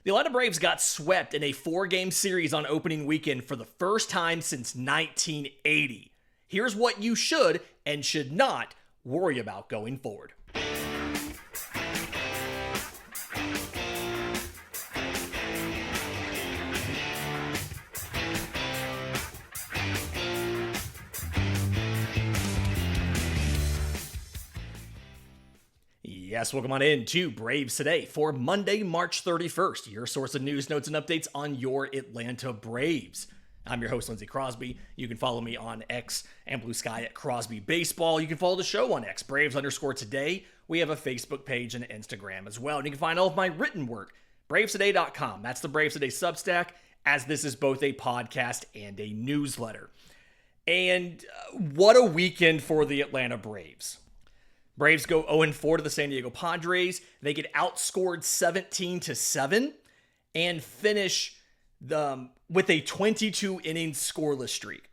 The Atlanta Braves got swept in a 4-game series on opening weekend for the first time since 1980. Here's what you should and should not worry about going forward. Yes, welcome on in to Braves Today for Monday, March 31st, your source of news, notes, and updates on your Atlanta Braves. I'm your host, Lindsay Crosby. You can follow me on X and Blue Sky at Crosby Baseball. You can follow the show on X, Braves_Today. We have a Facebook page and Instagram as well. And you can find all of my written work, BravesToday.com. That's the Braves Today Substack, as this is both a podcast and a newsletter. And what a weekend for the Atlanta Braves. Braves go 0-4 to the San Diego Padres. They get outscored 17-7 and finish with a 22-inning scoreless streak.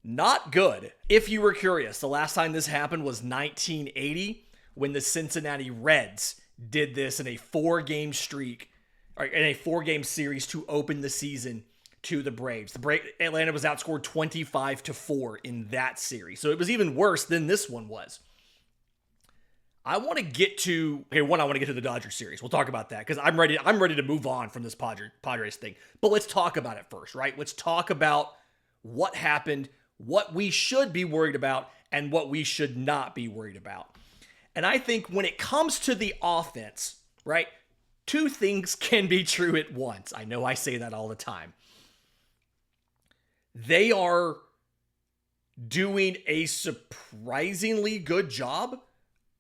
Not good. If you were curious, the last time this happened was 1980 when the Cincinnati Reds did this in a 4-game streak, or in a 4-game series to open the season to the Braves. Atlanta was outscored 25-4 in that series. So it was even worse than this one was. I want to get to the Dodgers series. We'll talk about that because I'm ready to move on from this Padres thing. But let's talk about it first, right? Let's talk about what happened, what we should be worried about, and what we should not be worried about. And I think when it comes to the offense, right, two things can be true at once. I know I say that all the time. They are doing a surprisingly good job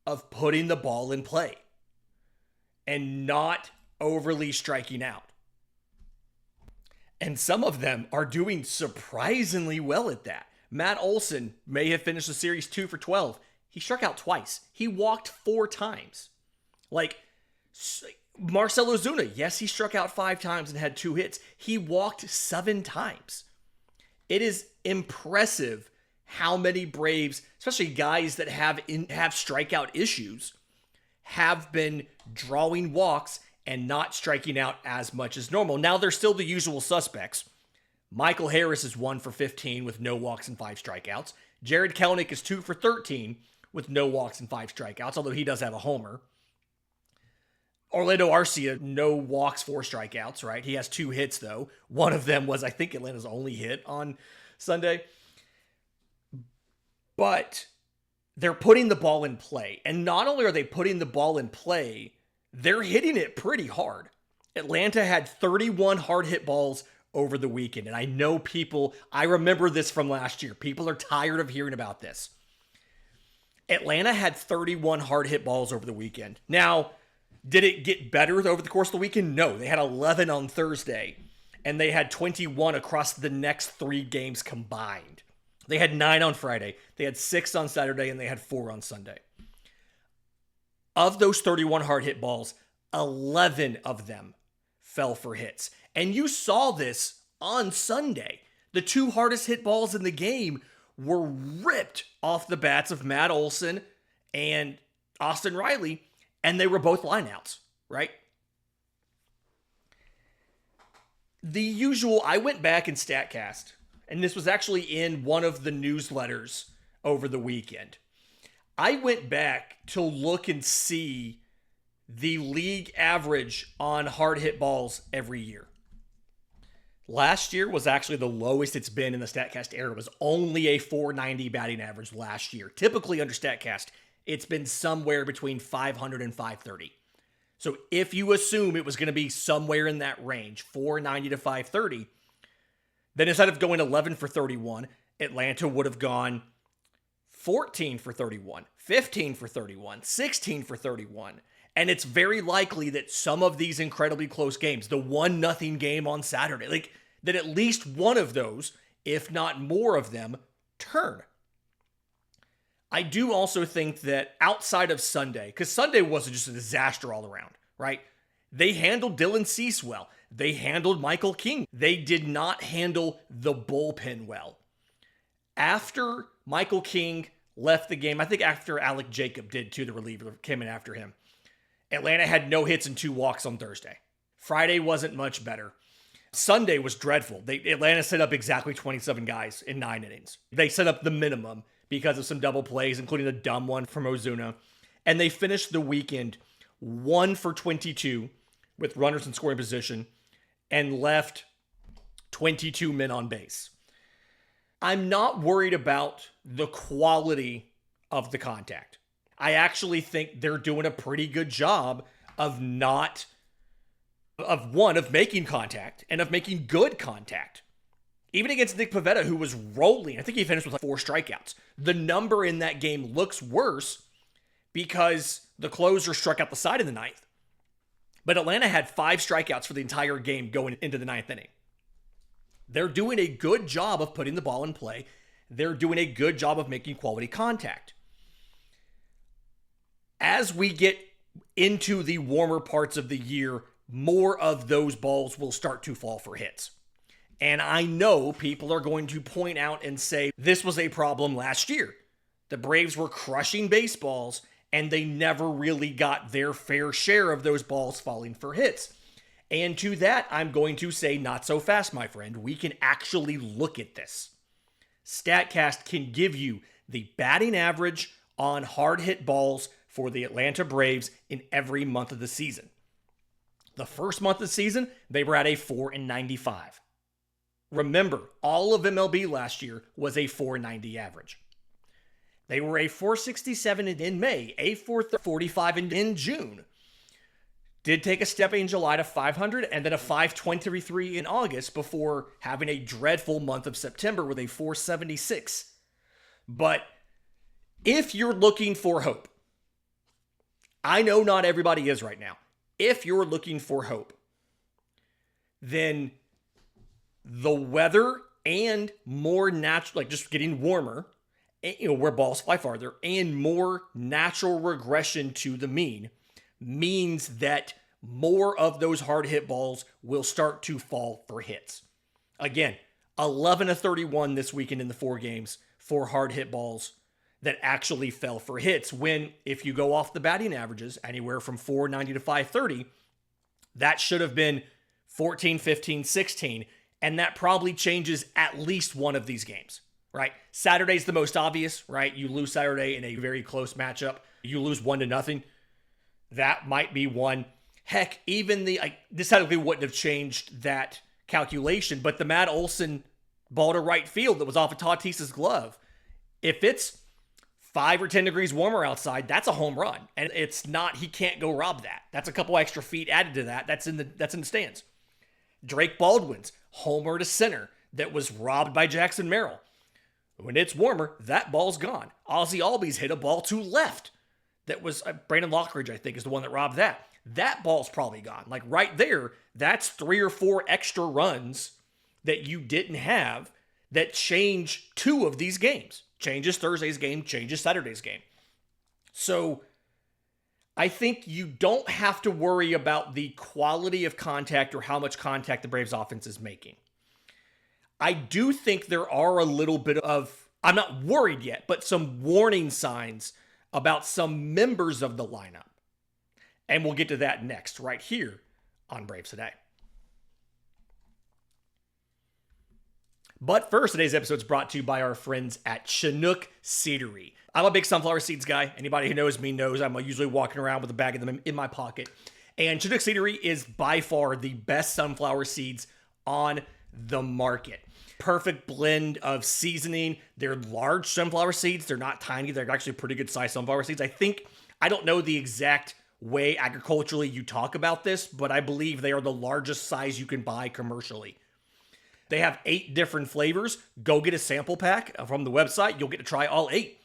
of putting the ball in play and not overly striking out. And some of them are doing surprisingly well at that. Matt Olson may have finished the series 2 for 12. He struck out twice. He walked 4 times. Like Marcell Ozuna, yes, he struck out 5 times and had 2 hits. He walked 7 times. It is impressive how many Braves, especially guys that have strikeout issues, have been drawing walks and not striking out as much as normal. Now, they're still the usual suspects. Michael Harris is 1 for 15 with no walks and 5 strikeouts. Jared Kelenic is 2 for 13 with no walks and 5 strikeouts, although he does have a homer. Orlando Arcia, no walks, 4 strikeouts, right? He has 2 hits, though. One of them was, I think, Atlanta's only hit on Sunday. But they're putting the ball in play. And not only are they putting the ball in play, they're hitting it pretty hard. Atlanta had 31 hard hit balls over the weekend. And I know I remember this from last year. People are tired of hearing about this. Atlanta had 31 hard hit balls over the weekend. Now, did it get better over the course of the weekend? No. They had 11 on Thursday, and they had 21 across the next 3 games combined. They had 9 on Friday, they had 6 on Saturday, and they had 4 on Sunday. Of those 31 hard hit balls, 11 of them fell for hits. And you saw this on Sunday. The 2 hardest hit balls in the game were ripped off the bats of Matt Olson and Austin Riley, and they were both lineouts, right? The usual, I went back in StatCast, and this was actually in one of the newsletters over the weekend. I went back to look and see the league average on hard hit balls every year. Last year was actually the lowest it's been in the StatCast era. It was only a 490 batting average last year. Typically under StatCast, it's been somewhere between 500 and 530. So if you assume it was going to be somewhere in that range, 490 to 530, then instead of going 11 for 31, Atlanta would have gone 14 for 31, 15 for 31, 16 for 31. And it's very likely that some of these incredibly close games, the 1-0 game on Saturday, that at least one of those, if not more of them, turn. I do also think that outside of Sunday, because Sunday wasn't just a disaster all around, right? They handled Dylan Cease well. They handled Michael King. They did not handle the bullpen well. After Michael King left the game, I think after Alec Jacob did too, the reliever came in after him. Atlanta had no hits and 2 walks on Thursday. Friday wasn't much better. Sunday was dreadful. Atlanta set up exactly 27 guys in 9 innings. They set up the minimum because of some double plays, including a dumb one from Ozuna. And they finished the weekend 1 for 22 with runners in scoring position and left 22 men on base. I'm not worried about the quality of the contact. I actually think they're doing a pretty good job of making contact and of making good contact. Even against Nick Pivetta, who was rolling, I think he finished with like 4 strikeouts. The number in that game looks worse because the closer struck out the side of the ninth. But Atlanta had 5 strikeouts for the entire game going into the 9th inning. They're doing a good job of putting the ball in play. They're doing a good job of making quality contact. As we get into the warmer parts of the year, more of those balls will start to fall for hits. And I know people are going to point out and say this was a problem last year. The Braves were crushing baseballs and they never really got their fair share of those balls falling for hits. And to that, I'm going to say not so fast, my friend. We can actually look at this. StatCast can give you the batting average on hard hit balls for the Atlanta Braves in every month of the season. The first month of the season, they were at a 4.95. Remember, all of MLB last year was a 4.90 average. They were a 4.67 in May, a 4.45 in June. Did take a step in July to 500 and then a 5.23 in August before having a dreadful month of September with a 4.76. But if you're looking for hope, I know not everybody is right now. If you're looking for hope, then the weather and more natural, like just getting warmer, where balls fly farther, and more natural regression to the mean means that more of those hard hit balls will start to fall for hits. Again, 11 of 31 this weekend in the 4 games for hard hit balls that actually fell for hits. When, if you go off the batting averages, anywhere from 490 to 530, that should have been 14, 15, 16, and that probably changes at least one of these games, right? Saturday's the most obvious, right? You lose Saturday in a very close matchup. You lose 1-0. That might be one. Heck, even this technically wouldn't have changed that calculation, but the Matt Olson ball to right field that was off of Tatis's glove, if it's 5 or 10 degrees warmer outside, that's a home run. And it's not, he can't go rob that. That's a couple extra feet added to that. That's in the stands. Drake Baldwin's homer to center that was robbed by Jackson Merrill. When it's warmer, that ball's gone. Ozzie Albies hit a ball to left. That was Brandon Lockridge, I think, is the one that robbed that. That ball's probably gone. Like right there, that's 3 or 4 extra runs that you didn't have that change 2 of these games. Changes Thursday's game, changes Saturday's game. So I think you don't have to worry about the quality of contact or how much contact the Braves offense is making. I do think there are a little bit of, I'm not worried yet, but some warning signs about some members of the lineup. And we'll get to that next, right here on Braves Today. But first, today's episode is brought to you by our friends at Chinook Seedery. I'm a big sunflower seeds guy. Anybody who knows me knows I'm usually walking around with a bag of them in my pocket. And Chinook Seedery is by far the best sunflower seeds on the market. Perfect blend of seasoning. They're large sunflower seeds. They're not tiny. They're actually pretty good sized sunflower seeds. I don't know the exact way agriculturally you talk about this, but I believe they are the largest size you can buy commercially. They have 8 different flavors. Go get a sample pack from the website. You'll get to try all 8.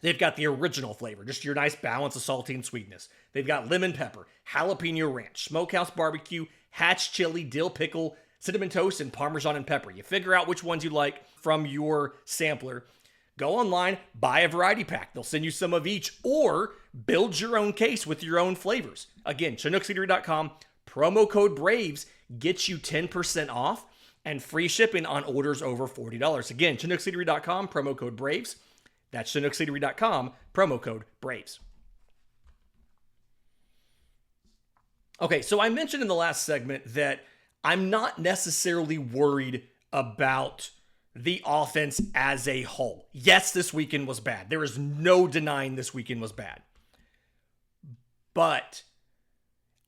They've got the original flavor, just your nice balance of salty and sweetness. They've got lemon pepper, jalapeno ranch, smokehouse barbecue, hatch chili, dill pickle, cinnamon toast, and Parmesan and pepper. You figure out which ones you like from your sampler. Go online, buy a variety pack. They'll send you some of each, or build your own case with your own flavors. Again, ChinookSeedery.com, promo code BRAVES gets you 10% off and free shipping on orders over $40. Again, ChinookSeedery.com, promo code BRAVES. That's ChinookSeedery.com, promo code BRAVES. Okay, so I mentioned in the last segment that I'm not necessarily worried about the offense as a whole. Yes, this weekend was bad. There is no denying this weekend was bad. But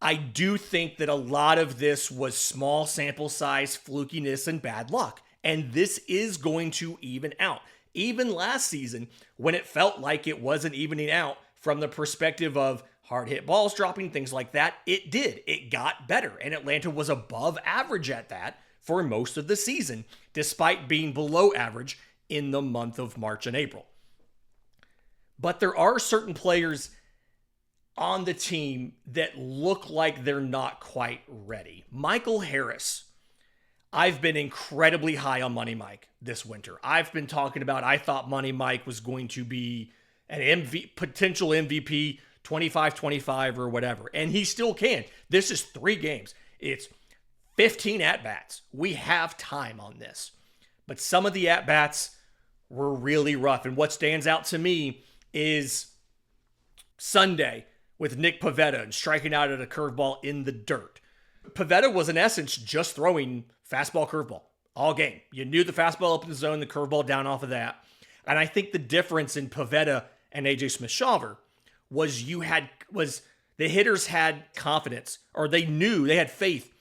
I do think that a lot of this was small sample size, flukiness, and bad luck. And this is going to even out. Even last season, when it felt like it wasn't evening out from the perspective of hard hit balls dropping, things like that, it did. It got better. And Atlanta was above average at that for most of the season, despite being below average in the month of March and April. But there are certain players on the team that look like they're not quite ready. Michael Harris. I've been incredibly high on Money Mike this winter. I've been talking about I thought Money Mike was going to be an potential MVP 25-25 or whatever. And he still can. This is 3 games. It's 15 at-bats. We have time on this. But some of the at-bats were really rough. And what stands out to me is Sunday with Nick Pivetta and striking out at a curveball in the dirt. Pivetta was in essence just throwing fastball, curveball all game. You knew the fastball up in the zone, the curveball down off of that. And I think the difference in Pivetta and AJ Smith-Shawver was the hitters had confidence, or they knew, they had faith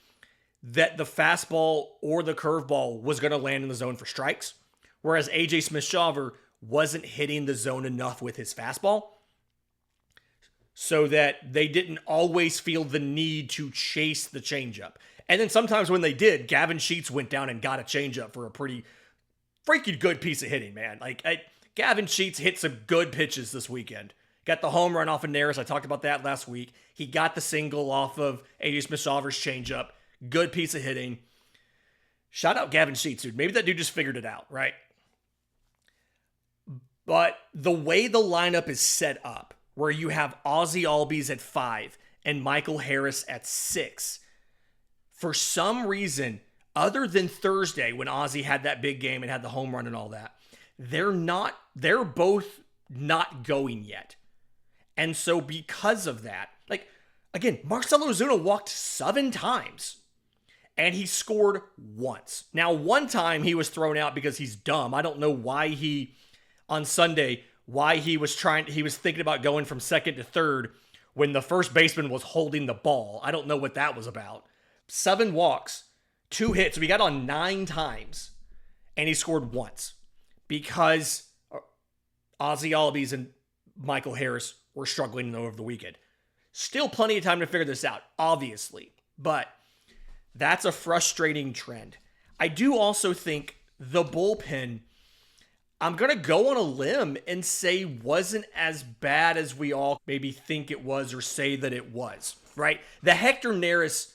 that the fastball or the curveball was going to land in the zone for strikes, whereas AJ Smith-Shawver wasn't hitting the zone enough with his fastball, so that they didn't always feel the need to chase the changeup. And then sometimes when they did, Gavin Sheets went down and got a changeup for a pretty freaking good piece of hitting, man. Gavin Sheets hit some good pitches this weekend. Got the home run off of Neris. I talked about that last week. He got the single off of AJ Smith-Shawver's changeup. Good piece of hitting. Shout out Gavin Sheets, dude. Maybe that dude just figured it out, right? But the way the lineup is set up, where you have Ozzie Albies at 5 and Michael Harris at 6. For some reason, other than Thursday when Ozzie had that big game and had the home run and all that, they're both not going yet. And so because of that, again, Marcell Ozuna walked 7 times and he scored once. Now, one time he was thrown out because he's dumb. I don't know why on Sunday, he was thinking about going from second to third when the first baseman was holding the ball. I don't know what that was about. 7 walks, 2 hits. So he got on 9 times, and he scored once because Ozzie Albies and Michael Harris were struggling over the weekend. Still plenty of time to figure this out, obviously, but that's a frustrating trend. I do also think the bullpen, I'm going to go on a limb and say wasn't as bad as we all maybe think it was or say that it was, right? The Hector Neris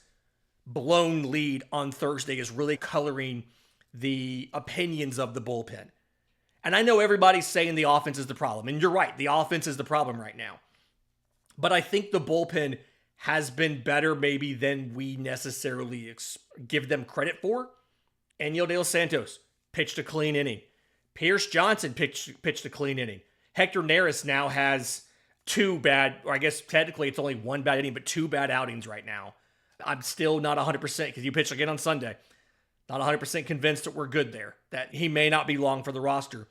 blown lead on Thursday is really coloring the opinions of the bullpen. And I know everybody's saying the offense is the problem, and you're right, the offense is the problem right now. But I think the bullpen has been better maybe than we necessarily give them credit for. Aniel De Los Santos pitched a clean inning. Pierce Johnson pitched a clean inning. Hector Neris now has 2 bad, or I guess technically it's only 1 bad inning, but 2 bad outings right now. I'm still not 100% because you pitched again on Sunday. Not 100% convinced that we're good there, that he may not be long for the roster.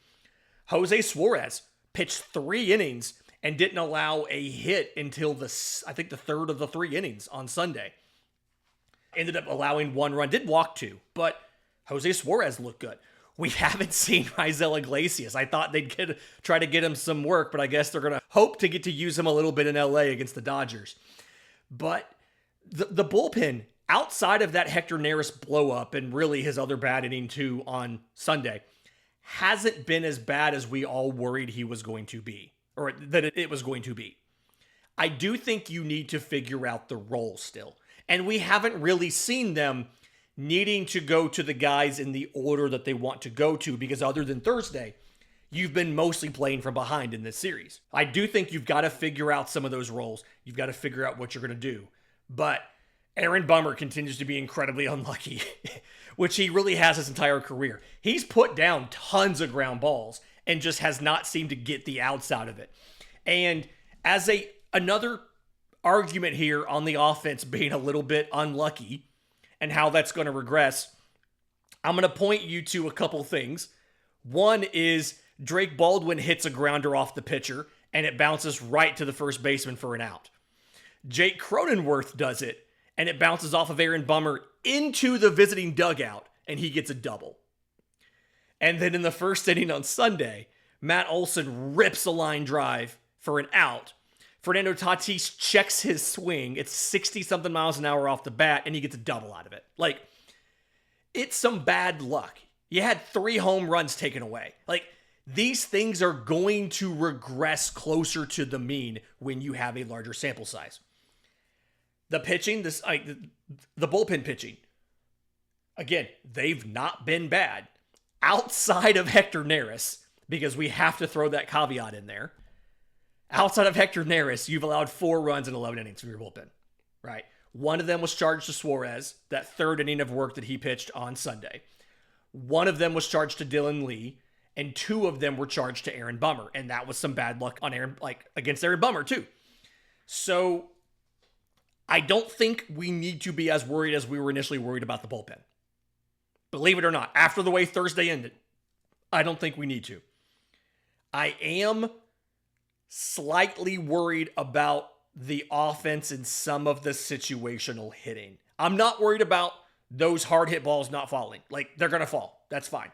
Jose Suarez pitched 3 innings and didn't allow a hit until the 3rd of the 3 innings on Sunday. Ended up allowing 1 run, did walk 2, but Jose Suarez looked good. We haven't seen Raisel Iglesias. I thought they'd try to get him some work, but I guess they're going to hope to get to use him a little bit in LA against the Dodgers. But the bullpen, outside of that Hector Neris blow up and really his other bad inning too on Sunday, hasn't been as bad as we all worried he was going to be, or that it was going to be. I do think you need to figure out the role still. And we haven't really seen them needing to go to the guys in the order that they want to go to, because other than Thursday, you've been mostly playing from behind in this series. I do think you've got to figure out some of those roles. You've got to figure out what you're going to do. But Aaron Bummer continues to be incredibly unlucky, which he really has his entire career. He's put down tons of ground balls and just has not seemed to get the outs out of it. And as another argument here on the offense being a little bit unlucky and how that's going to regress, I'm going to point you to a couple things. One is Drake Baldwin hits a grounder off the pitcher and it bounces right to the first baseman for an out. Jake Cronenworth does it and it bounces off of Aaron Bummer into the visiting dugout and he gets a double. And then in the first inning on Sunday, Matt Olson rips a line drive for an out. Fernando Tatis checks his swing. It's 60-something miles an hour off the bat, and he gets a double out of it. Like, it's some bad luck. You had 3 home runs taken away. Like, these things are going to regress closer to the mean when you have a larger sample size. The pitching, the bullpen pitching, again, they've not been bad. Outside of Hector Neris, because we have to throw that caveat in there. Outside of Hector Neris, you've allowed 4 runs in 11 innings from your bullpen, right? One of them was charged to Suarez, that 3rd inning of work that he pitched on Sunday. One of them was charged to Dylan Lee, and 2 of them were charged to Aaron Bummer, and that was some bad luck on against Aaron Bummer too. So I don't think we need to be as worried as we were initially worried about the bullpen. Believe it or not, after the way Thursday ended, I don't think we need to. I am slightly worried about the offense and some of the situational hitting. I'm not worried about those hard hit balls not falling. Like, they're going to fall. That's fine.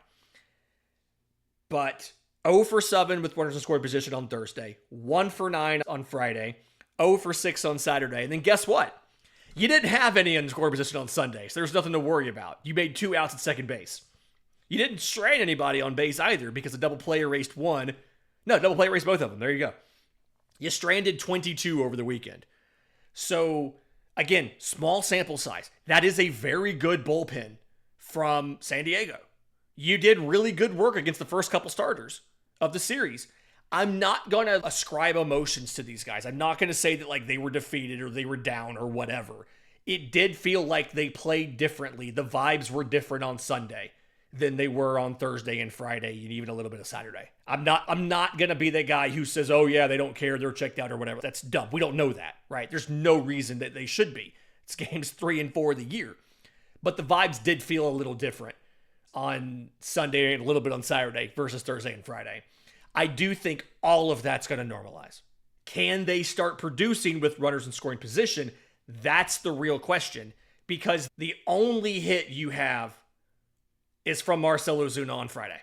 But 0 for 7 with runners in scoring position on Thursday, 1 for 9 on Friday, 0 for 6 on Saturday. And then guess what? You didn't have any in scoring position on Sunday, so there's nothing to worry about. You made 2 outs at second base. You didn't strain anybody on base either because a double play erased 1. No, double play erased both of them. There you go. You stranded 22 over the weekend. So, again, small sample size. That is a very good bullpen from San Diego. You did really good work against the first couple starters of the series. I'm not going to ascribe emotions to these guys. I'm not going to say that like they were defeated or they were down or whatever. It did feel like they played differently. The vibes were different on Sunday than they were on Thursday and Friday and even a little bit of Saturday. I'm not going to be that guy who says, oh yeah, they don't care, they're checked out or whatever. That's dumb. We don't know that, right? There's no reason that they should be. It's games 3 and 4 of the year. But the vibes did feel a little different on Sunday and a little bit on Saturday versus Thursday and Friday. I do think all of that's going to normalize. Can they start producing with runners in scoring position? That's the real question, because the only hit you have is from Marcell Ozuna on Friday.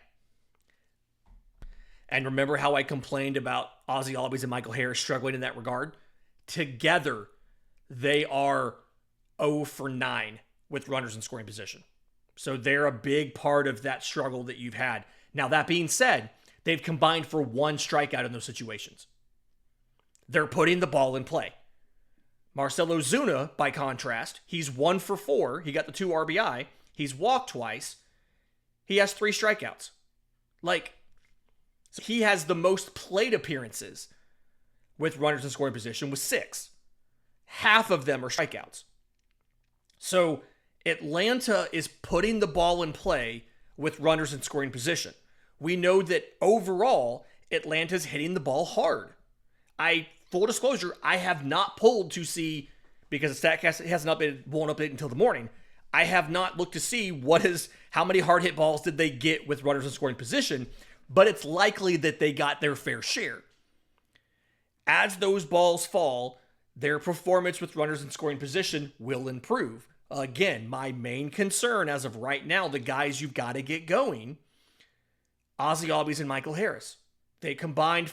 And remember how I complained about Ozzie Albies and Michael Harris struggling in that regard? Together, they are 0 for 9 with runners in scoring position. So they're a big part of that struggle that you've had. Now, that being said, they've combined for 1 strikeout in those situations. They're putting the ball in play. Marcell Ozuna, by contrast, he's 1 for 4. He got the 2 RBI. He's walked twice. He has 3 strikeouts. Like, so he has the most plate appearances with runners in scoring position with 6. Half of them are strikeouts. So Atlanta is putting the ball in play with runners in scoring position. We know that overall, Atlanta's hitting the ball hard. Full disclosure, I have not pulled to see, because the StatCast won't update until the morning. I have not looked to see how many hard hit balls did they get with runners in scoring position, but it's likely that they got their fair share. As those balls fall, their performance with runners in scoring position will improve. Again, my main concern as of right now, the guys you've got to get going, Ozzie Albies and Michael Harris. They combined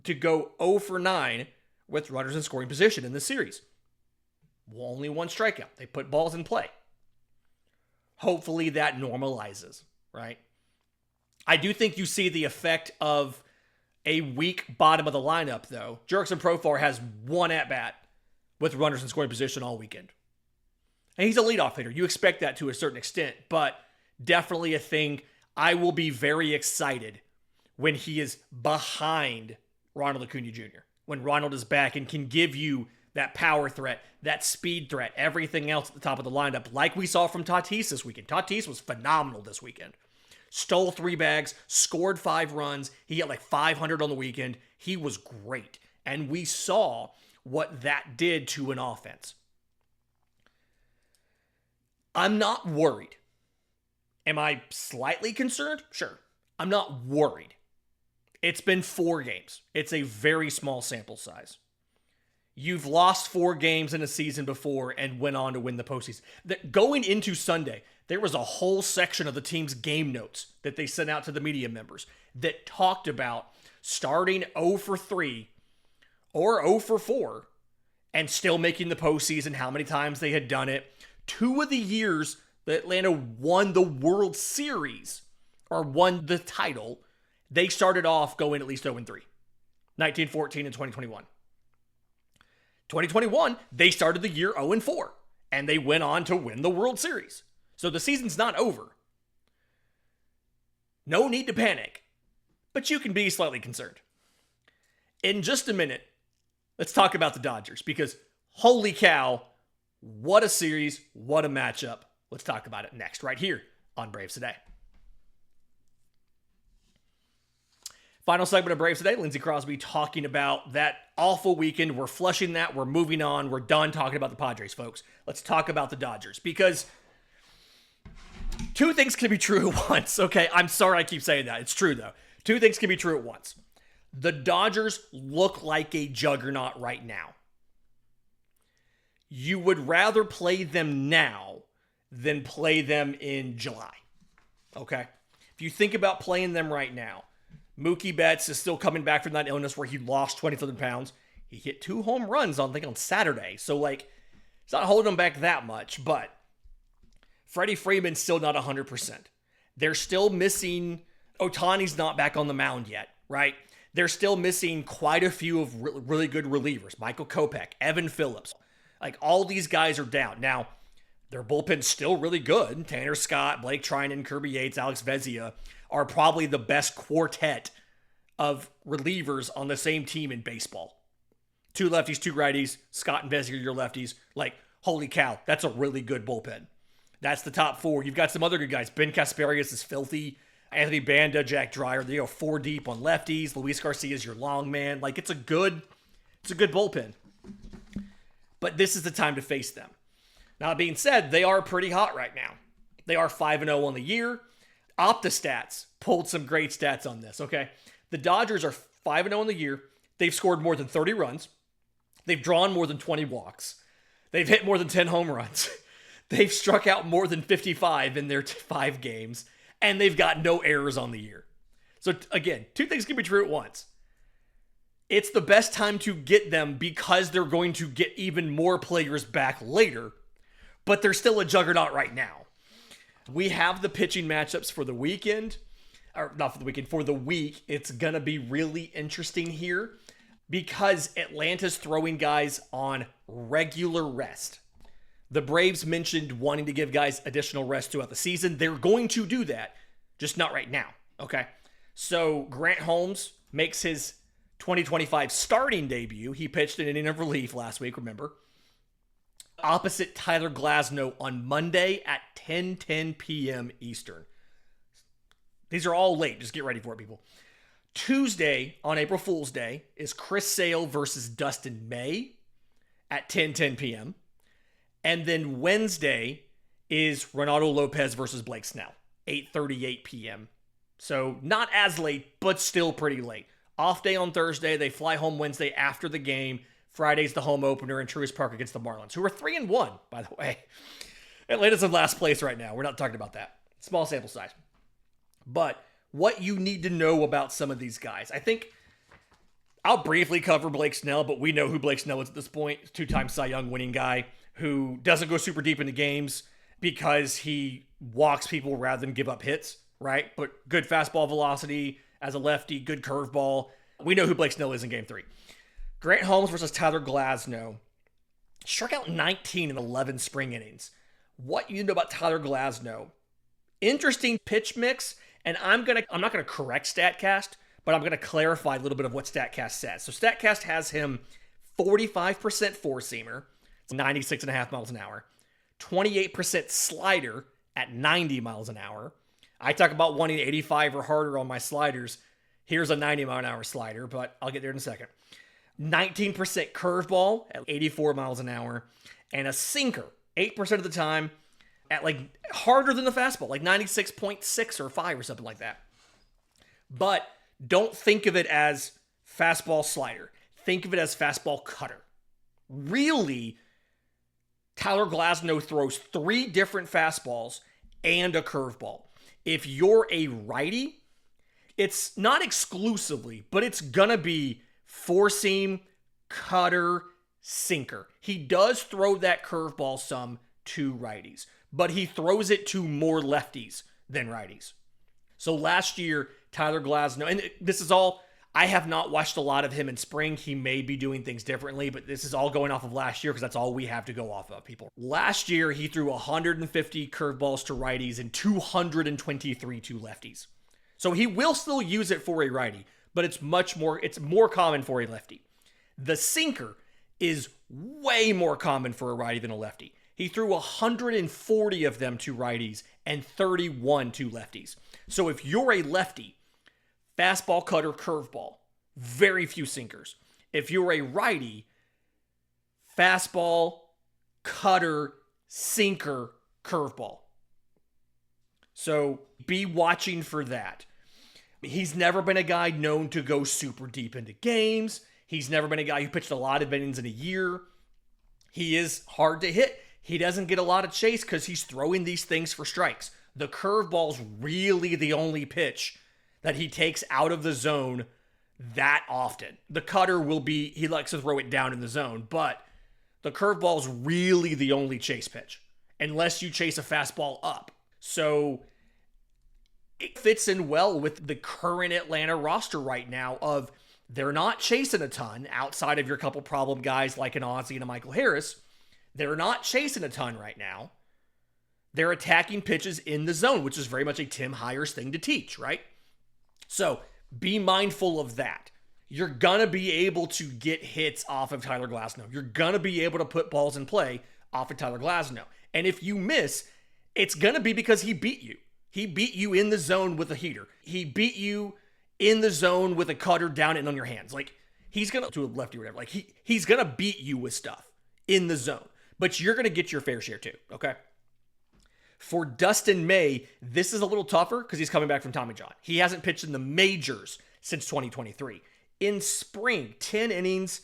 to go 0 for 9 with runners in scoring position in this series. Only 1 strikeout. They put balls in play. Hopefully that normalizes, right? I do think you see the effect of a weak bottom of the lineup, though. Jurickson Profar has 1 at-bat with runners in scoring position all weekend. And he's a leadoff hitter. You expect that to a certain extent, but definitely a thing. I will be very excited when he is behind Ronald Acuna Jr., when Ronald is back and can give you that power threat, that speed threat, everything else at the top of the lineup, like we saw from Tatis this weekend. Tatis was phenomenal this weekend. Stole 3 bags, scored 5 runs. He got like 500 on the weekend. He was great. And we saw what that did to an offense. I'm not worried. Am I slightly concerned? Sure. I'm not worried. It's been 4 games. It's a very small sample size. You've lost 4 games in a season before and went on to win the postseason. Going into Sunday, there was a whole section of the team's game notes that they sent out to the media members that talked about starting 0 for 3 or 0 for 4 and still making the postseason, how many times they had done it. 2 of the years that Atlanta won the World Series or won the title, they started off going at least 0 and 3. 1914 and 2021. 2021, they started the year 0 and 4, and they went on to win the World Series. So the season's not over. No need to panic, but you can be slightly concerned. In just a minute, let's talk about the Dodgers, because holy cow, what a series, what a matchup. Let's talk about it next, right here on Braves Today. Final segment of Braves Today, Lindsay Crosby talking about that awful weekend. We're flushing that. We're moving on. We're done talking about the Padres, folks. Let's talk about the Dodgers, because 2 things can be true at once, okay? I'm sorry I keep saying that. It's true, though. 2 things can be true at once. The Dodgers look like a juggernaut right now. You would rather play them now than play them in July, okay? If you think about playing them right now, Mookie Betts is still coming back from that illness where he lost 27 pounds. He hit 2 home runs on Saturday. So, it's not holding him back that much. But Freddie Freeman's still not 100%. They're still missing... Ohtani's not back on the mound yet, right? They're still missing quite a few of really good relievers. Michael Kopech, Evan Phillips. All these guys are down. Now, their bullpen's still really good. Tanner Scott, Blake Trinan, Kirby Yates, Alex Vezina are probably the best quartet of relievers on the same team in baseball. 2 lefties, 2 righties, Scott and Vezina are your lefties. Holy cow, that's a really good bullpen. That's the top 4. You've got some other good guys. Ben Kasparius is filthy. Anthony Banda, Jack Dreyer, 4 deep on lefties. Luis Garcia is your long man. It's a good bullpen. But this is the time to face them. Now, that being said, they are pretty hot right now. They are 5-0 on the year. OptaStats pulled some great stats on this, okay? The Dodgers are 5-0 on the year. They've scored more than 30 runs. They've drawn more than 20 walks. They've hit more than 10 home runs. They've struck out more than 55 in their 5 games. And they've got no errors on the year. So, again, 2 things can be true at once. It's the best time to get them because they're going to get even more players back later. But they're still a juggernaut right now. We have the pitching matchups for the weekend. Or not for the weekend, for the week. It's going to be really interesting here because Atlanta's throwing guys on regular rest. The Braves mentioned wanting to give guys additional rest throughout the season. They're going to do that, just not right now, okay? So Grant Holmes makes his 2025 starting debut. He pitched an inning of relief last week, remember? Opposite Tyler Glasnow on Monday at 10:10 p.m. Eastern. These are all late. Just get ready for it, people. Tuesday, on April Fool's Day, is Chris Sale versus Dustin May at 10:10 p.m. And then Wednesday is Ronaldo Lopez versus Blake Snell, 8:38 p.m. So not as late, but still pretty late. Off day on Thursday. They fly home Wednesday after the game. Friday's the home opener in Truist Park against the Marlins, who are 3-1, by the way. Atlanta's in last place right now. We're not talking about that. Small sample size. But what you need to know about some of these guys. I think I'll briefly cover Blake Snell, but we know who Blake Snell is at this point. 2-time Cy Young winning guy who doesn't go super deep into games because he walks people rather than give up hits, right? But good fastball velocity as a lefty, good curveball. We know who Blake Snell is in Game 3. Grant Holmes versus Tyler Glasnow. Struck out 19 in 11 spring innings. What you know about Tyler Glasnow? Interesting pitch mix, and I'm not gonna correct StatCast, but I'm gonna clarify a little bit of what StatCast says. So StatCast has him 45% four-seamer, it's 96.5 miles an hour, 28% slider at 90 miles an hour. I talk about wanting 85 or harder on my sliders. Here's a 90 mile an hour slider, but I'll get there in a second. 19% curveball at 84 miles an hour, and a sinker 8% of the time at like harder than the fastball, like 96.6 or 5 or something like that. But don't think of it as fastball slider. Think of it as fastball cutter. Really, Tyler Glasnow throws 3 different fastballs and a curveball. If you're a righty, it's not exclusively, but it's gonna be four seam, cutter, sinker. He does throw that curveball some to righties, but he throws it to more lefties than righties. So last year, Tyler Glasnow, and this is all, I have not watched a lot of him in spring. He may be doing things differently, but this is all going off of last year because that's all we have to go off of, people. Last year, he threw 150 curveballs to righties and 223 to lefties. So he will still use it for a righty, but it's more common for a lefty. The sinker is way more common for a righty than a lefty. He threw 140 of them to righties and 31 to lefties. So if you're a lefty, fastball, cutter, curveball, very few sinkers. If you're a righty, fastball, cutter, sinker, curveball. So be watching for that. He's never been a guy known to go super deep into games. He's never been a guy who pitched a lot of innings in a year. He is hard to hit. He doesn't get a lot of chase because he's throwing these things for strikes. The curveball's really the only pitch that he takes out of the zone that often. The cutter will be, he likes to throw it down in the zone, but the curveball's really the only chase pitch, unless you chase a fastball up. So it fits in well with the current Atlanta roster right now of they're not chasing a ton outside of your couple problem guys like an Ozzie and a Michael Harris. They're not chasing a ton right now. They're attacking pitches in the zone, which is very much a Tim Hires thing to teach, right? So be mindful of that. You're going to be able to get hits off of Tyler Glasnow. You're going to be able to put balls in play off of Tyler Glasnow. And if you miss, it's going to be because he beat you. He beat you in the zone with a heater. He beat you in the zone with a cutter down and on your hands. Like, he's going to a lefty or whatever. Like, he's going to beat you with stuff in the zone. But you're going to get your fair share too, okay? For Dustin May, this is a little tougher because he's coming back from Tommy John. He hasn't pitched in the majors since 2023. In spring, 10 innings,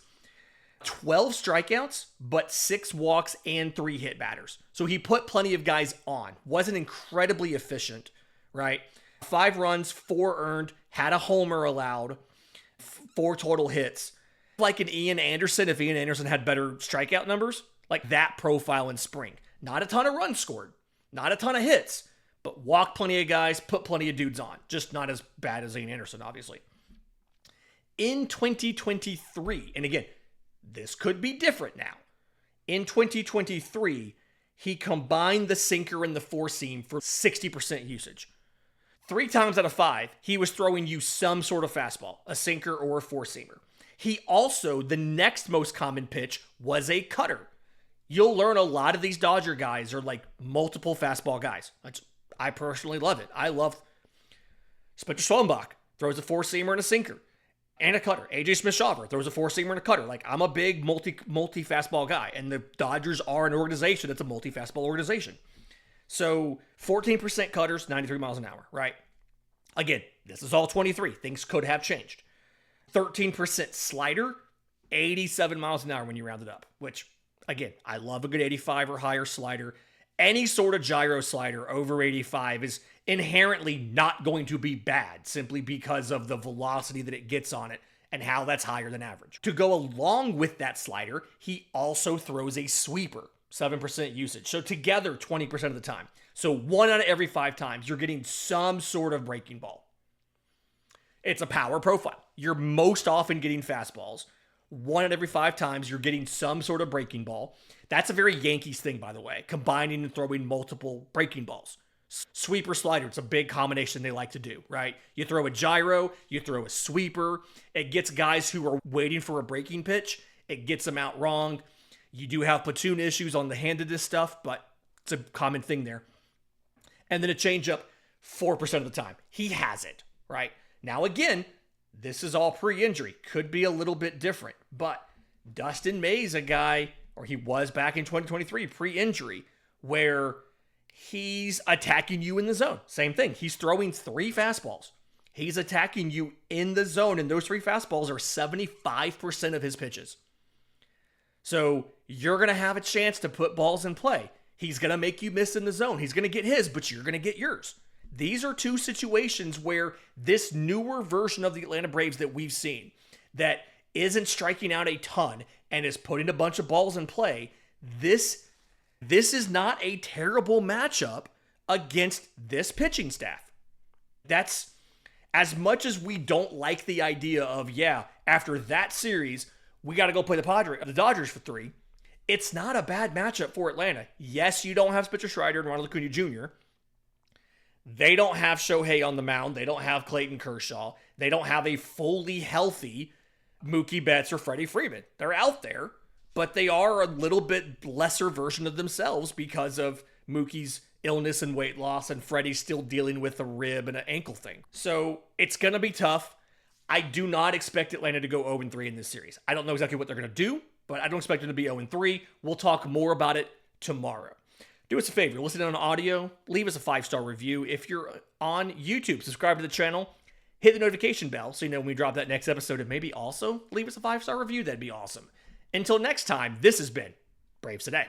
12 strikeouts, but 6 walks and 3 hit batters. So he put plenty of guys on. Wasn't incredibly efficient, right? 5 runs, 4 earned, had a homer allowed, 4 total hits. Like an Ian Anderson, if Ian Anderson had better strikeout numbers, like that profile in spring. Not a ton of runs scored. Not a ton of hits, but walked plenty of guys, put plenty of dudes on. Just not as bad as Ian Anderson, obviously. In 2023, and again, this could be different now. In 2023, he combined the sinker and the four seam for 60% usage. 3 times out of 5, he was throwing you some sort of fastball, a sinker or a four seamer. He also, the next most common pitch was a cutter. You'll learn a lot of these Dodger guys are like multiple fastball guys. I personally love it. I love Spencer Schwellenbach throws a four-seamer and a sinker and a cutter. AJ Smith-Shawver throws a four-seamer and a cutter. Like, I'm a big multi-fastball guy, and the Dodgers are an organization that's a multi-fastball organization. So 14% cutters, 93 miles an hour, right? Again, this is all 23. Things could have changed. 13% slider, 87 miles an hour when you round it up, which, again, I love a good 85 or higher slider. Any sort of gyro slider over 85 is inherently not going to be bad simply because of the velocity that it gets on it and how that's higher than average. To go along with that slider, he also throws a sweeper, 7% usage. So together, 20% of the time. So 1 out of every 5 times, you're getting some sort of breaking ball. It's a power profile. You're most often getting fastballs. 1 out of every 5 times, you're getting some sort of breaking ball. That's a very Yankees thing, by the way, combining and throwing multiple breaking balls. Sweeper, slider, it's a big combination they like to do, right? You throw a gyro, you throw a sweeper. It gets guys who are waiting for a breaking pitch. It gets them out wrong. You do have platoon issues on the handedness stuff, but it's a common thing there. And then a changeup 4% of the time. He has it, right? Now, again, This is all pre-injury. Could be a little bit different. But Dustin May's a guy, or he was back in 2023, pre-injury, where he's attacking you in the zone. Same thing. He's throwing 3 fastballs. He's attacking you in the zone, and those 3 fastballs are 75% of his pitches. So you're going to have a chance to put balls in play. He's going to make you miss in the zone. He's going to get his, but you're going to get yours. These are 2 situations where this newer version of the Atlanta Braves that we've seen that isn't striking out a ton and is putting a bunch of balls in play, this is not a terrible matchup against this pitching staff. That's as much as we don't like the idea of, after that series, we got to go play the Dodgers for 3. It's not a bad matchup for Atlanta. Yes, you don't have Spencer Strider and Ronald Acuna Jr. They don't have Shohei on the mound. They don't have Clayton Kershaw. They don't have a fully healthy Mookie Betts or Freddie Freeman. They're out there, but they are a little bit lesser version of themselves because of Mookie's illness and weight loss, and Freddie's still dealing with a rib and an ankle thing. So it's going to be tough. I do not expect Atlanta to go 0-3 in this series. I don't know exactly what they're going to do, but I don't expect them to be 0-3. We'll talk more about it tomorrow. Do us a favor, listen on audio, leave us a 5-star review. If you're on YouTube, subscribe to the channel, hit the notification bell so you know when we drop that next episode, and maybe also leave us a 5-star review. That'd be awesome. Until next time, this has been Braves Today.